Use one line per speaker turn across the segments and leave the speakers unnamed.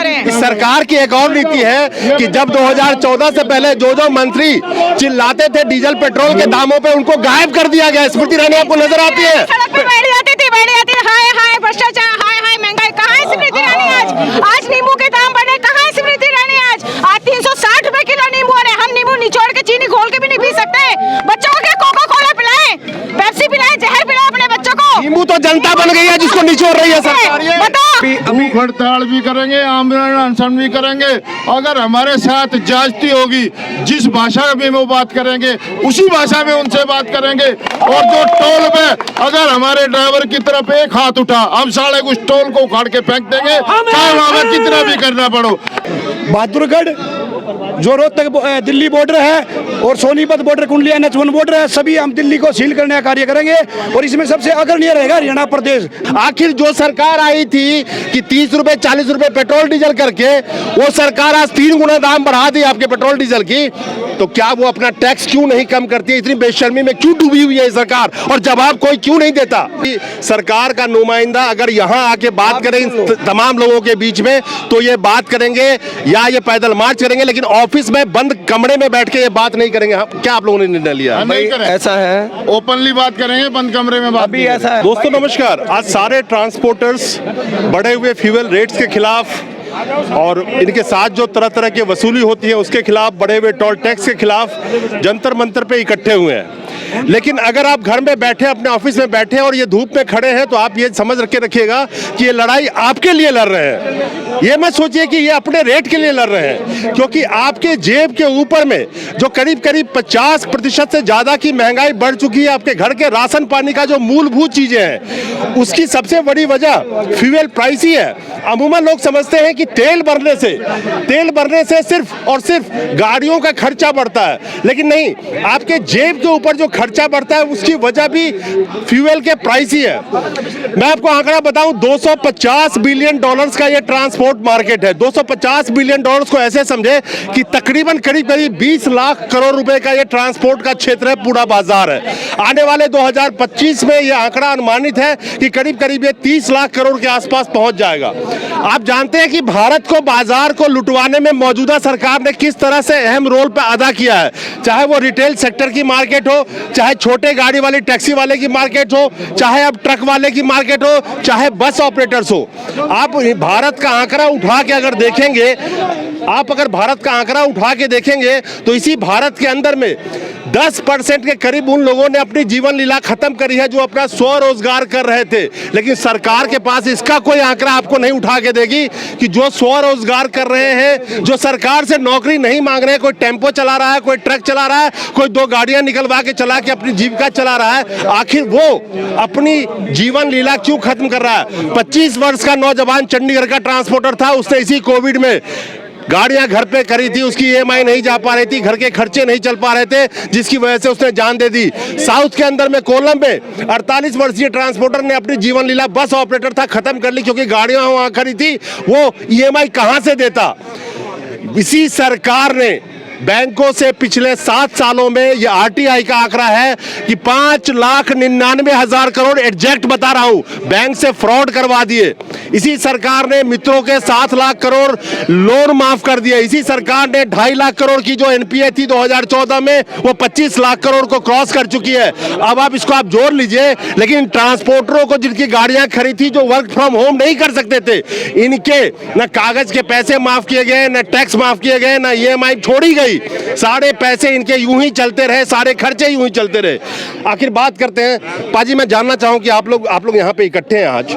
रहे हैं।
सरकार की एक और नीति है कि जब 2014 से पहले जो मंत्री चिल्लाते थे डीजल पेट्रोल के दामों पे, उनको गायब कर दिया गया। स्मृति ईरानी आपको नजर आती है?
सड़क पे बैठ जाती थी, हाय हाय भ्रष्टाचार, हाय हाय महंगाई। कहाँ है स्मृति ईरानी आज नींबू के दाम बढ़े, कहाँ है स्मृति ईरानी आज 360 रुपए किलो नींबू है। हम नींबू निचोड़ के चीनी घोल के भी नहीं पी सकते। बच्चों को कोका कोला पिलाएं, पेप्सी पिलाएं, जहर पिलाएं अपने बच्चों को।
नींबू तो जनता बन गई है जिसको निचोड़ रही है सरकार।
भूख हड़ताल भी करेंगे, आंदोलन अनशन भी करेंगे। अगर हमारे साथ ज्यादती होगी, जिस भाषा में वो बात करेंगे उसी भाषा में उनसे बात करेंगे। और जो टोल पे अगर हमारे ड्राइवर की तरफ एक हाथ उठा, हम साले उस टोल को उखाड़ के फेंक देंगे, चाहे वहां कितना भी करना पड़ो।
बहादुरगढ़ जो रोहतक दिल्ली बॉर्डर है और सोनीपत बॉर्डर, कुंडलिया NH1 बॉर्डर है, सभी हम दिल्ली को सील करने का कार्य करेंगे। और इसमें सबसे अग्रणी रहेगा हरियाणा प्रदेश।
आखिर जो सरकार आई थी कि 30 रुपए 40 रुपए पेट्रोल डीजल करके, वो सरकार आज 3 गुना दाम बढ़ा दी आपके पेट्रोल डीजल की, तो क्या वो अपना टैक्स क्यों नहीं कम करती है? इतनी बेशर्मी में क्यों डूबी हुई है सरकार? और जवाब कोई क्यों नहीं देता? सरकार का नुमाइंदा अगर यहाँ आके बात करें तमाम लोगों के बीच में, तो ये बात करेंगे या ये पैदल मार्च करेंगे, लेकिन ऑफिस में बंद कमरे में बैठ के ये बात नहीं करेंगे। क्या आप लोगों ने निर्णय लिया?
ऐसा है, ओपनली बात करेंगे, बंद कमरे में बात
अभी ऐसा है।
दोस्तों नमस्कार। आज सारे ट्रांसपोर्टर्स बढ़े हुए फ्यूल रेट्स के खिलाफ और इनके साथ जो तरह तरह की वसूली होती है उसके खिलाफ, बढ़े हुए टोल टैक्स के खिलाफ जंतर मंतर पे इकट्ठे हुए हैं। लेकिन अगर आप घर में बैठे, अपने ऑफिस में बैठे और ये धूप में खड़े हैं, तो आप ये समझ के रखिएगा कि ये लड़ाई आपके लिए लड़ रहे हैं। ये मत सोचिए कि ये अपने रेट के लिए लड़ रहे हैं, क्योंकि आपके जेब के ऊपर में जो करीब करीब 50% से ज्यादा की महंगाई बढ़ चुकी है, आपके घर के राशन पानी का जो मूलभूत चीजें हैं, उसकी सबसे बड़ी वजह फ्यूल प्राइस ही है। अमूमन लोग समझते हैं कि तेल भरने से सिर्फ और सिर्फ गाड़ियों का खर्चा बढ़ता है, लेकिन नहीं, आपके जेब के ऊपर जो खर्चा बढ़ता है उसकी वजह भी फ्यूल के प्राइस ही है। मैं आपको आंकड़ा बताऊं, $250 बिलियन का ये ट्रांसपोर्ट मार्केट है। 250 बिलियन डॉलर्स को ऐसे समझे कि तकरीबन करीब 20 लाख करोड़ रुपए का ये ट्रांसपोर्ट का क्षेत्र है, पूरा बाजार है। आने वाले 2025 में यह आंकड़ा अनुमानित है कि करीब करीब ये 30 लाख करोड़ के आसपास पहुंच जाएगा। आप जानते हैं कि भारत को बाजार को लुटवाने में मौजूदा सरकार ने किस तरह से अहम रोल पे अदा किया है, चाहे वो रिटेल सेक्टर की मार्केट हो, चाहे छोटे गाड़ी वाली टैक्सी वाले की मार्केट हो, चाहे अब ट्रक वाले की मार्केट हो, चाहे बस ऑपरेटर्स हो। आप भारत का आंकड़ा उठा के अगर देखेंगे, तो इसी भारत के अंदर में 10% के करीब उन लोगों ने अपनी जीवन लीला खत्म करी है जो अपना स्वरोजगार कर रहे थे। लेकिन सरकार के पास इसका कोई आंकड़ा आपको नहीं उठा के देगी कि जो स्वरोजगार कर रहे हैं, जो सरकार से नौकरी नहीं मांग रहे हैं, कोई टेम्पो चला रहा है, कोई ट्रक चला रहा है, कोई 2 गाड़ियां निकलवा के चला के अपनी जीविका चला रहा है, आखिर वो अपनी जीवन लीला क्यों खत्म कर रहा है? 25 वर्ष का नौजवान चंडीगढ़ का ट्रांसपोर्टर था, उसने इसी कोविड में गाड़ियां घर पे करी थी, उसकी EMI नहीं जा पा रही थी, घर के खर्चे नहीं चल पा रहे थे, जिसकी वजह से उसने जान दे दी। साउथ के अंदर में कोलम में 48 वर्षीय ट्रांसपोर्टर ने अपनी जीवन लीला, बस ऑपरेटर था, खत्म कर ली, क्योंकि गाड़ियां वहां खरी थी, वो EMI कहां से देता? इसी सरकार ने बैंकों से पिछले 7 सालों में ये RTI का आंकड़ा है कि 5,99,000 करोड़ एग्जैक्ट बता रहा हूं, बैंक से फ्रॉड करवा दिए। इसी सरकार ने मित्रों के 7 लाख करोड़ लोन माफ कर दिया। इसी सरकार ने 2.5 लाख करोड़ की जो NPA थी 2014 में, वो 25 लाख करोड़ को क्रॉस कर चुकी है। अब आप इसको आप जोड़ लीजिए, लेकिन ट्रांसपोर्टरों को जिनकी गाड़ियां खरीदी थी, जो वर्क फ्रॉम होम नहीं कर सकते थे, इनके न कागज के पैसे माफ किए गए, न टैक्स माफ किए गए, न EMI छोड़ी गई। सारे पैसे इनके यूं ही चलते रहे, सारे खर्चे यूं ही चलते रहे। आखिर बात करते हैं पाजी, मैं जानना चाहूं कि आप लोग यहाँ पे इकट्ठे हैं आज,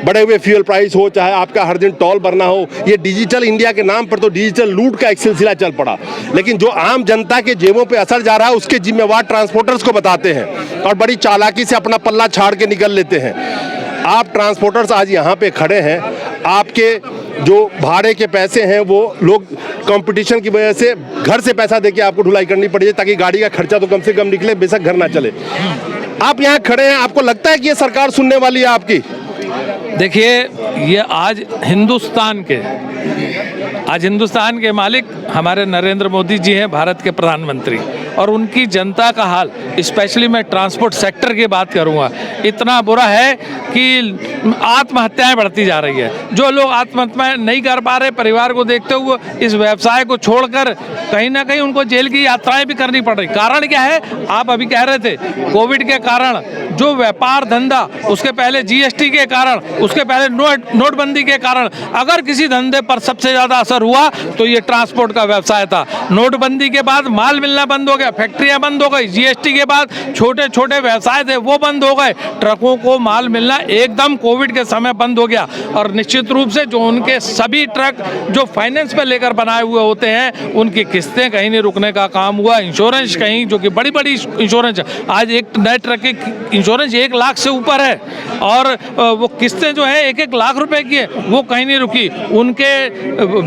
बढ़े हुए फ्यूल प्राइस हो, चाहे आपका हर दिन टोल भरना हो, ये डिजिटल इंडिया के नाम पर तो डिजिटल लूट का एक सिलसिला चल पड़ा, लेकिन जो आम जनता के जेबों पे असर जा रहा है उसके जिम्मेवार ट्रांसपोर्टर्स को बताते हैं और बड़ी चालाकी से अपना पल्ला छाड़ के निकल लेते हैं। आप ट्रांसपोर्टर्स आज यहाँ पे खड़े हैं, आपके जो भाड़े के पैसे हैं वो लोग कंपटीशन की वजह से घर से पैसा देके आपको ढुलाई करनी पड़ी है, ताकि गाड़ी का खर्चा तो कम से कम निकले, बेशक घर ना चले। आप यहाँ खड़े हैं, आपको लगता है कि ये सरकार सुनने वाली है आपकी?
देखिए, ये आज हिंदुस्तान के मालिक हमारे नरेंद्र मोदी जी हैं, भारत के प्रधानमंत्री, और उनकी जनता का हाल, स्पेशली मैं ट्रांसपोर्ट सेक्टर की बात करूँगा, इतना बुरा है कि आत्महत्याएं बढ़ती जा रही है। जो लोग आत्महत्याएं नहीं कर पा रहे, परिवार को देखते हुए इस व्यवसाय को छोड़कर कहीं ना कहीं उनको जेल की यात्राएं भी करनी पड़ रही। कारण क्या है? आप अभी कह रहे थे कोविड के कारण जो व्यापार धंधा, उसके पहले जीएसटी के कारण, उसके पहले नोटबंदी के कारण अगर किसी धंधे पर सबसे ज्यादा असर हुआ तो ये ट्रांसपोर्ट का व्यवसाय था। नोटबंदी के बाद माल मिलना बंद हो गया, फैक्ट्रियां बंद हो गई, जीएसटी के बाद छोटे छोटे व्यवसाय थे वो बंद हो गए, ट्रकों को माल मिलना एकदम कोविड के समय बंद हो गया। और निश्चित रूप से जो उनके सभी ट्रक जो फाइनेंस पे लेकर बनाए हुए होते हैं उनकी किस्तें कहीं नहीं रुकने का काम हुआ। इंश्योरेंस कहीं, जो कि बड़ी बड़ी इंश्योरेंस, आज एक नए ट्रक की इंश्योरेंस 1 लाख से ऊपर है और वो किस्तें जो है 1-1 लाख रुपए की है, वो कहीं नहीं रुकी। उनके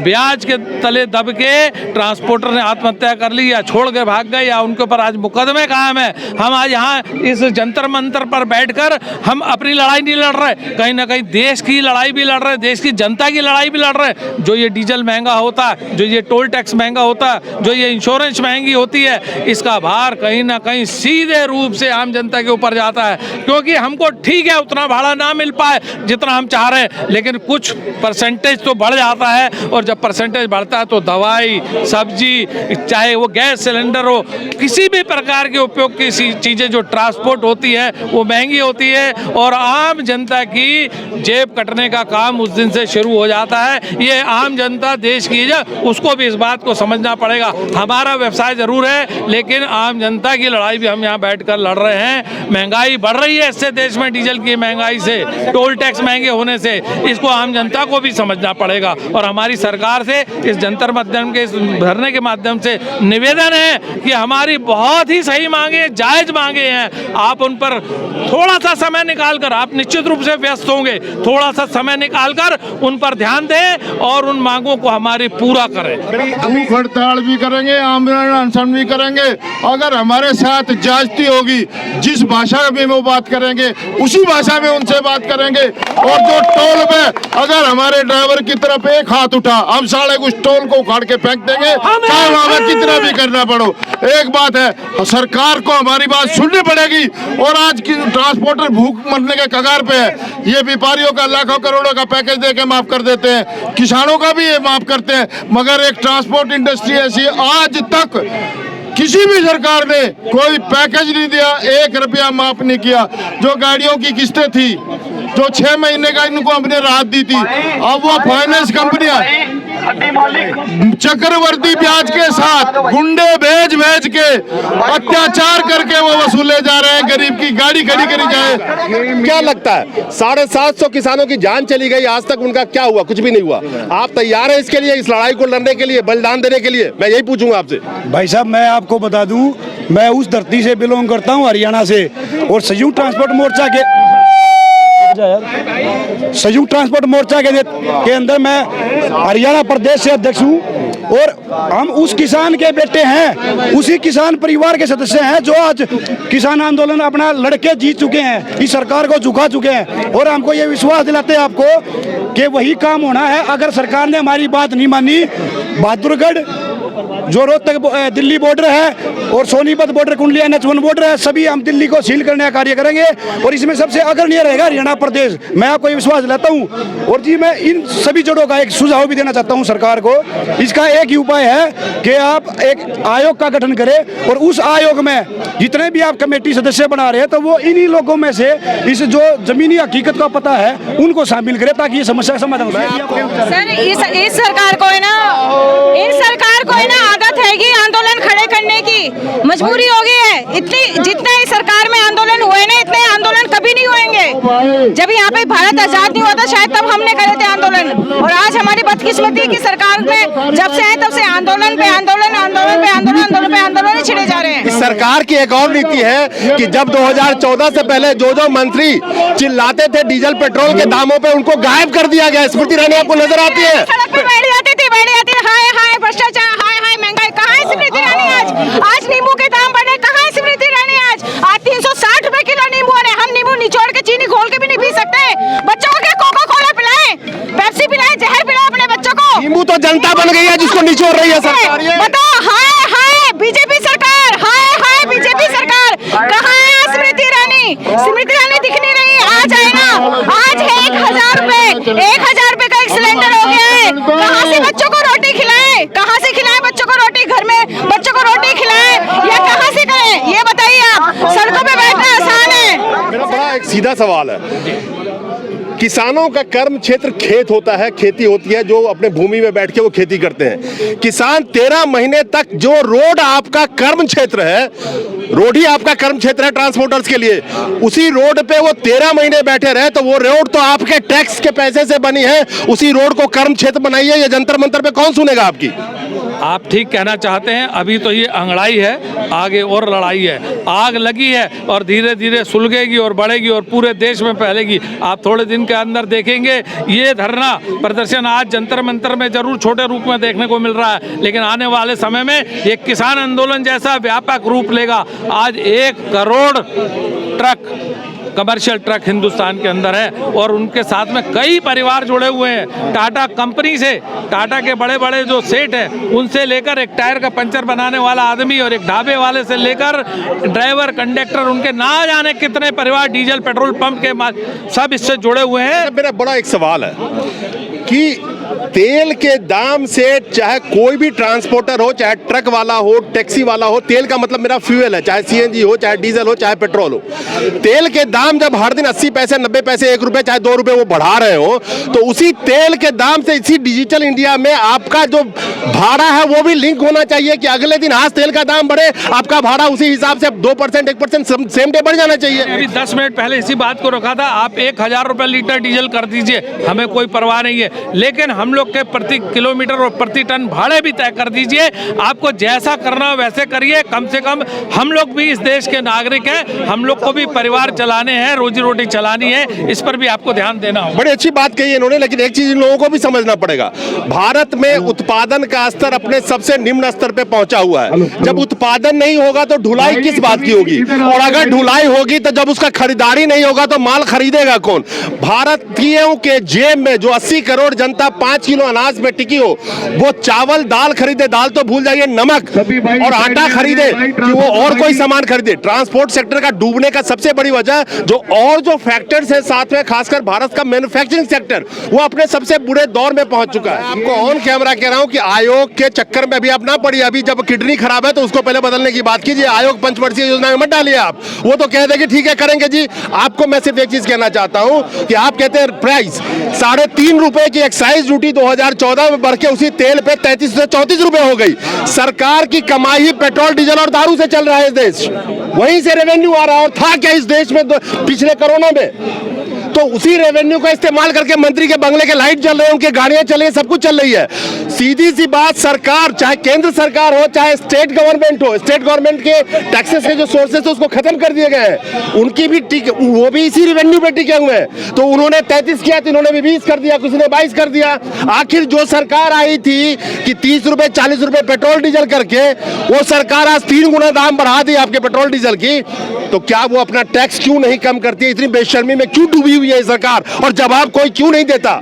ब्याज के तले दब के ट्रांसपोर्टर ने आत्महत्या कर ली या छोड़ के भाग गए या उनके ऊपर आज मुकदमे कायम है। हम आज यहाँ इस जंतर मंतर पर बैठकर हम अपनी लड़ाई नहीं लड़ रहे, कहीं ना कहीं देश की लड़ाई भी लड़ रहे, देश की जनता की लड़ाई भी लड़ रहे। जो ये डीजल महंगा होता, जो ये टोल टैक्स महंगा होता, जो ये इंश्योरेंस महंगी होती है, इसका भार कहीं ना कहीं सीधे रूप से आम जनता के ऊपर जाता है। क्योंकि हमको ठीक है उतना भाड़ा ना मिल पाए जितना हम चाह रहे हैं, लेकिन कुछ परसेंटेज तो बढ़ जाता है और जब परसेंटेज बढ़ता है तो दवाई, सब्जी, चाहे वो गैस सिलेंडर हो, किसी भी प्रकार के उपयोग की चीज़ें जो ट्रांसपोर्ट होती है वो महंगी होती है और आम जनता की जेब कटने का काम उस दिन से शुरू हो जाता है। ये आम जनता देश की है, उसको भी इस बात को समझना पड़ेगा। हमारा व्यवसाय जरूर है लेकिन आम जनता की लड़ाई भी हम यहाँ बैठकर लड़ रहे हैं। महंगाई बढ़ रही है, इससे देश में डीजल की महंगाई से, टोल टैक्स महंगे होने से, इसको आम जनता को भी समझना पड़ेगा। और हमारी सरकार से इस जंतर माध्यम के, इस धरने के माध्यम से निवेदन है कि हमारी बहुत ही सही मांगे, जायज मांगे हैं, आप उन पर थोड़ा सा समय निकालकर, आप निश्चित रूप से व्यस्त होंगे, थोड़ा सा समय निकालकर उन पर ध्यान दें और उन मांगों को हमारी पूरा करें।
भूख हड़ताल भी करेंगे, आंदोलन अनशन भी करेंगे। अगर हमारे साथ ज्यादती होगी, जिस भाषा में वो बात करेंगे उसी भाषा में उनसे बात करेंगे। और जो टोल पे अगर हमारे ड्राइवर की तरफ एक हाथ उठा, हम साले कुछ टोल को उखाड़ के फेंक देंगे, चाहे हमें कितना भी करना पड़ो। एक बात है, सरकार को हमारी बात सुननी पड़ेगी। और आज की ट्रांसपोर्टर भूख मरने के कगार पे है। ये व्यापारियों का लाखों करोड़ों का पैकेज देके माफ कर देते हैं, किसानों का भी ये माफ करते हैं, मगर एक ट्रांसपोर्ट इंडस्ट्री ऐसी आज तक किसी भी सरकार ने कोई पैकेज नहीं दिया, 1 रुपया माफ नहीं किया। जो गाड़ियों की किस्तें थी, जो 6 महीने का इनको हमने राहत दी थी, अब वो फाइनेंस कंपनियां चक्रवर्ती ब्याज के साथ गुंडे भेज के अत्याचार करके वो वसूले जा रहे हैं। गरीब की गाड़ी खड़ी करी जाए।
क्या लगता है 750 किसानों की जान चली गई, आज तक उनका क्या हुआ? कुछ भी नहीं हुआ। आप तैयार हैं इसके लिए, इस लड़ाई को लड़ने के लिए, बलिदान देने के लिए? मैं यही पूछूंगा आपसे।
भाई साहब, मैं आपको बता दूं, मैं उस धरती से बिलोंग करता हूं, हरियाणा से, और संयुक्त ट्रांसपोर्ट मोर्चा के अंदर मैं हरियाणा प्रदेश से अध्यक्ष हूं। और हम उस किसान के बेटे हैं, उसी किसान परिवार के सदस्य हैं जो आज किसान आंदोलन अपना लड़के जीत चुके हैं, इस सरकार को झुका चुके हैं। और हमको ये विश्वास दिलाते हैं आपको कि वही काम होना है। अगर सरकार ने हमारी बात नहीं मानी, बहादुरगढ़ जो रोहतक दिल्ली बॉर्डर है और सोनीपत बॉर्डर, कुंडलिया NH1 बॉर्डर है, सभी हम दिल्ली को सील करने का कार्य करेंगे। और इसमें सबसे अग्रणी रहेगा हरियाणा प्रदेश। मैं आपको ये विश्वास दिलाता हूँ। और जी, मैं इन सभी जोड़ों का एक सुझाव भी देना चाहता हूँ सरकार को। इसका एक ही उपाय है कि आप एक आयोग का गठन करें और उस आयोग में जितने भी आप कमेटी सदस्य बना रहे हैं तो वो इन्हीं लोगों में से इस जो जमीनी हकीकत का पता है उनको शामिल करें ताकि ये समस्या का समाधान हो सके।
सर, इस सरकार को है ना, आदत है कि आंदोलन खड़े करने की मजबूरी हो गई है। इतनी जितने इस सरकार में आंदोलन हुए ना, इतने आंदोलन कभी नहीं होंगे। जब यहाँ पे भारत आजाद नहीं हुआ था शायद तब हमने करे थे आंदोलन। और आज हमारी बदकिस्मती की सरकार में जब से है तब से आंदोलन पे आंदोलन, आंदोलन पे आंदोलन, आंदोलन पे आंदोलन ही छिड़े जा रहे हैं।
इस सरकार की एक और नीति है कि जब 2014 से पहले जो मंत्री चिल्लाते थे डीजल पेट्रोल के दामों पे, उनको गायब कर दिया गया। स्मृति ईरानी आपको नजर आती है?
सड़क पे बैठ जाती थी, हाय हाय भ्रष्टाचार, हाय हाय महंगाई। कहाँ है स्मृति ईरानी आज नींबू के दाम बढ़े, कहाँ है स्मृति ईरानी आज 360 रुपए किलो नींबू है। हम नींबू निचोड़ के चीनी घोल के भी नहीं पी सकते। बच्चों के कोका कोला पिलाएं, पेप्सी पिलाएं, जहर पिलाएं अपने बच्चों को।
नींबू तो जनता बन गई है जिसको निचोड़ रही है सरकार।
बताओ, हाय हाय बीजेपी सरकार, हाय स्मृति ईरानी दिख नहीं रही, आज आए ना। आज है 1,000 रुपए, 1,000 रुपए का एक सिलेंडर हो गया है। कहाँ से बच्चों को रोटी खिलाएं, कहाँ से खिलाएं बच्चों को रोटी, घर में बच्चों को रोटी खिलाएं या कहाँ से करें, ये बताइए आप। सड़कों पे बैठना आसान है।
मेरा बड़ा एक सीधा सवाल है, किसानों का कर्म क्षेत्र खेत होता है, खेती होती है, जो अपने भूमि में बैठ के वो खेती करते हैं। किसान 13 महीने तक जो रोड आपका कर्म क्षेत्र है, रोड ही आपका कर्म क्षेत्र है ट्रांसपोर्टर्स के लिए, उसी रोड पे वो 13 महीने बैठे रहे, तो वो रोड तो आपके टैक्स के पैसे से बनी है। उसी रोड को कर्म क्षेत्र बनाइए, ये जंतर मंतर पे कौन सुनेगा आपकी?
आप ठीक कहना चाहते हैं। अभी तो ये अंगड़ाई है, आगे और लड़ाई है। आग लगी है और धीरे धीरे सुलगेगी और बढ़ेगी और पूरे देश में फैलेगी। आप थोड़े दिन के अंदर देखेंगे ये धरना प्रदर्शन आज जंतर मंतर में जरूर छोटे रूप में देखने को मिल रहा है, लेकिन आने वाले समय में ये किसान आंदोलन जैसा व्यापक रूप लेगा। आज 1 crore truck, commercial truck Hindustan के अंदर है और उनके साथ में कई परिवार जुड़े हुए हैं। टाटा कंपनी से, टाटा के बड़े बड़े जो सेठ हैं उनसे लेकर एक टायर का पंचर बनाने वाला आदमी और एक ढाबे वाले से लेकर ड्राइवर, कंडक्टर, उनके ना जाने कितने परिवार डीजल पेट्रोल पंप के सब इससे जुड़े हुए हैं।
मेरा बड़ा एक सवाल है कि तेल के दाम से चाहे कोई भी ट्रांसपोर्टर हो, चाहे ट्रक वाला हो, टैक्सी वाला हो, तेल का मतलब मेरा फ्यूल है, चाहे सीएनजी हो, चाहे डीजल हो, चाहे पेट्रोल हो, तेल के दाम जब हर दिन 80 पैसे, 90 पैसे, 1 रुपए, चाहे 2 रुपए वो बढ़ा रहे हो, तो उसी तेल के दाम से इसी डिजिटल इंडिया में आपका जो भाड़ा है वो भी लिंक होना चाहिए कि अगले दिन आज तेल का दाम बढ़े, आपका भाड़ा उसी हिसाब से 2%, 1% सेम डे बढ़ जाना चाहिए।
अभी 10 मिनट पहले इसी बात को रखा था। आप 1,000 रुपए लीटर डीजल कर दीजिए, हमें कोई परवाह नहीं है, लेकिन हम लोग के प्रति किलोमीटर और प्रति टन भाड़े भी तय कर दीजिए। आपको जैसा करना वैसे करिए। कम से कम हम लोग भी इस देश के नागरिक हैं, हम लोग को भी परिवार चलाने हैं, रोजी रोटी चलानी है, इस पर भी आपको ध्यान देना होगा।
बड़ी अच्छी बात कही इन्होंने, लेकिन एक चीज इन लोगों को भी समझना पड़ेगा, भारत में उत्पादन का स्तर अपने सबसे निम्न स्तर पे पहुंचा हुआ है। जब उत्पादन नहीं होगा तो ढुलाई किस बात की होगी, और अगर ढुलाई होगी तो जब उसका खरीदारी नहीं होगा तो माल खरीदेगा कौन? भारतीयों के जेब में जो 80 करोड़ जनता 5 किलो अनाज में टिकी हो, वो चावल दाल खरीदे, दाल तो भूल जाइए, नमक और आटा खरीदे कि वो और कोई सामान खरीदे। ट्रांसपोर्ट सेक्टर का डूबने का सबसे बड़ी वजह जो फैक्टर्स है साथ में, खासकर भारत का मैन्युफैक्चरिंग सेक्टर, वो अपने सबसे बुरे दौर में पहुंच चुका है। आपको ऑन कैमरा कह रहा हूं कि आयोग के चक्कर में अभी आप ना पड़िए। अभी जब किडनी खराब है तो उसको पहले बदलने की बात कीजिए, आयोग पंचवर्षीय योजना में मत डालिए आप। वो तो कह देंगे ठीक है करेंगे जी। आपको मैं सिर्फ एक चीज कहना चाहता हूं कि आप कहते हैं प्राइस 3.5 रुपए की एक्साइज ड्यूटी 2014 में बढ़ के उसी तेल पे 33 से 34 रुपए हो गई। सरकार की कमाई ही पेट्रोल, डीजल और दारू से चल रहा है इस देश, वहीं से रेवेन्यू आ रहा है। और था क्या इस देश में पिछले कोरोना में? तो उसी रेवेन्यू का इस्तेमाल करके मंत्री के बंगले के लाइट जल रहे हैं, उनके गाड़ियां चल रही हैं, सब कुछ चल रही है। सीधी सी बात, सरकार चाहे केंद्र सरकार हो चाहे स्टेट गवर्नमेंट हो, स्टेट गवर्नमेंट के टैक्सेस के जो सोर्सेस है उसको खत्म कर दिए गए हैं, उनकी भी वो भी इसी रेवेन्यू पे टिके हुए हैं। तो उन्होंने 33 किया तो इन्होंने भी 20 कर दिया, किसी ने 22 कर दिया। आखिर जो सरकार आई थी कि 30 रुपए 40 रुपए पेट्रोल डीजल करके, वो सरकार आज 3 गुना दाम बढ़ा दी आपके पेट्रोल डीजल की, तो क्या वो अपना टैक्स क्यों नहीं कम करती है? इतनी बेशर्मी में क्यों डूबी हुई है सरकार, और जवाब कोई क्यों नहीं देता?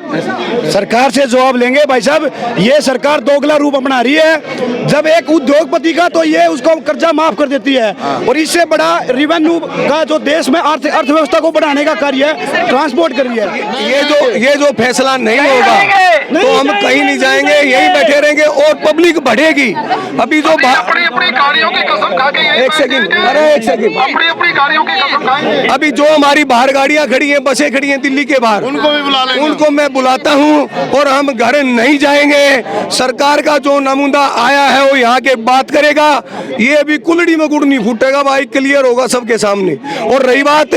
सरकार से जवाब लेंगे भाई साहब। ये सरकार दोगला रूप अपना रही है। जब एक उद्योगपति का तो ये उसको कर्जा माफ कर देती है, और इससे बड़ा रेवेन्यू का जो देश में अर्थव्यवस्था को बढ़ाने का कार्य है ट्रांसपोर्ट कर रही है।
ये जो फैसला नहीं होगा तो हम कहीं नहीं जाएंगे, यहीं बैठे रहेंगे और पब्लिक बढ़ेगी। अभी जो
अपनी गाड़ियों की कसम खा के
एक सेकंड, अरे एक सेकंड,
अपनी गाड़ियों की कसम खाएंगे।
अभी जो हमारी बाहर गाड़ियां खड़ी हैं, बसें खड़ी हैं दिल्ली के बाहर,
उनको भी बुला लेंगे।
उनको मैं बुलाता हूं और हम घर नहीं जाएंगे। सरकार का जो नमूना आया है वो यहाँ के बात करेगा। ये अभी कुल्हड़ी में गुड़ नहीं फूटेगा भाई, क्लियर होगा सबके सामने। और रही बात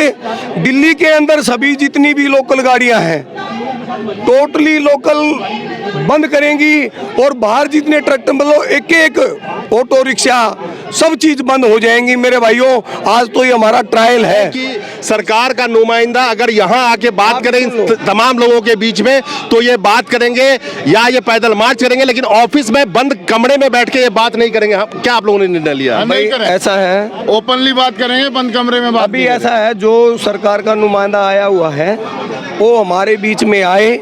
दिल्ली के अंदर सभी जितनी भी लोकल गाड़ियां हैं टोटली लोकल बंद करेंगी, और बाहर जितने ट्रक मतलब एक ऑटो रिक्शा सब चीज बंद हो जाएंगी। मेरे भाइयों, आज तो ये हमारा ट्रायल है
कि सरकार का नुमाइंदा अगर यहाँ आके बात करें तमाम लोगों के बीच में, तो ये बात करेंगे या ये पैदल मार्च करेंगे, लेकिन ऑफिस में बंद कमरे में बैठ के ये बात नहीं करेंगे। क्या आप लोगों ने निर्णय लिया?
ऐसा है,
ओपनली बात करेंगे, बंद कमरे में बात
अभी ऐसा है, जो सरकार का नुमाइंदा आया हुआ है वो हमारे बीच में आए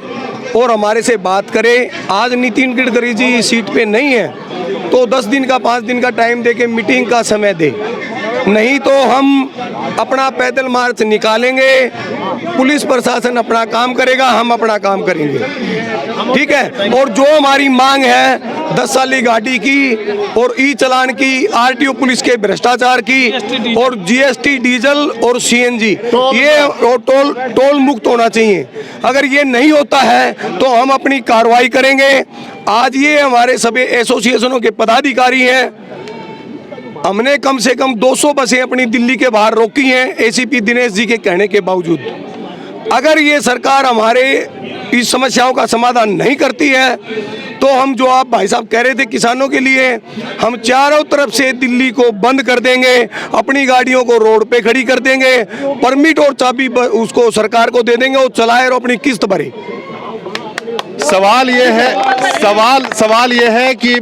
और हमारे से बात करे। आज नितिन गडकरी जी सीट पे नहीं है तो 10 दिन का 5 दिन का टाइम दे के मीटिंग का समय दे, नहीं तो हम अपना पैदल मार्च निकालेंगे, पुलिस प्रशासन अपना काम करेगा, हम अपना काम करेंगे, ठीक है। और जो हमारी मांग है 10 साली गाड़ी की और ई चालान की, आरटीओ पुलिस के भ्रष्टाचार की और जीएसटी डीजल और सीएनजी ये और टोल मुक्त होना चाहिए। अगर ये नहीं होता है तो हम अपनी कार्रवाई करेंगे। आज ये हमारे सभी एसोसिएशनों के पदाधिकारी हैं, हमने कम से कम 200 बसें अपनी दिल्ली के बाहर रोकी हैं एसीपी दिनेश जी के कहने के बावजूद। अगर ये सरकार हमारे इस समस्याओं का समाधान नहीं करती है तो हम, जो आप भाई साहब कह रहे थे किसानों के लिए, हम चारों तरफ से दिल्ली को बंद कर देंगे, अपनी गाड़ियों को रोड पे खड़ी कर देंगे, परमिट और चाबी उसको सरकार को दे देंगे, वो चलाए और अपनी किस्त भरे।
सवाल ये है कि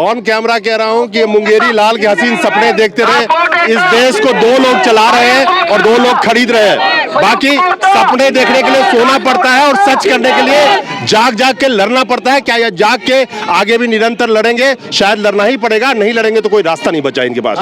ऑन कैमरा कह रहा हूं कि मुंगेरी लाल के हसीन सपने देखते रहे। इस देश को 2 लोग चला रहे हैं और 2 लोग खरीद रहे हैं। बाकी सपने देखने के लिए सोना पड़ता है और सच करने के लिए जाग जाग के लड़ना पड़ता है। क्या यह जाग के आगे भी निरंतर लड़ेंगे? शायद लड़ना ही पड़ेगा, नहीं लड़ेंगे तो कोई रास्ता नहीं बचा इनके पास।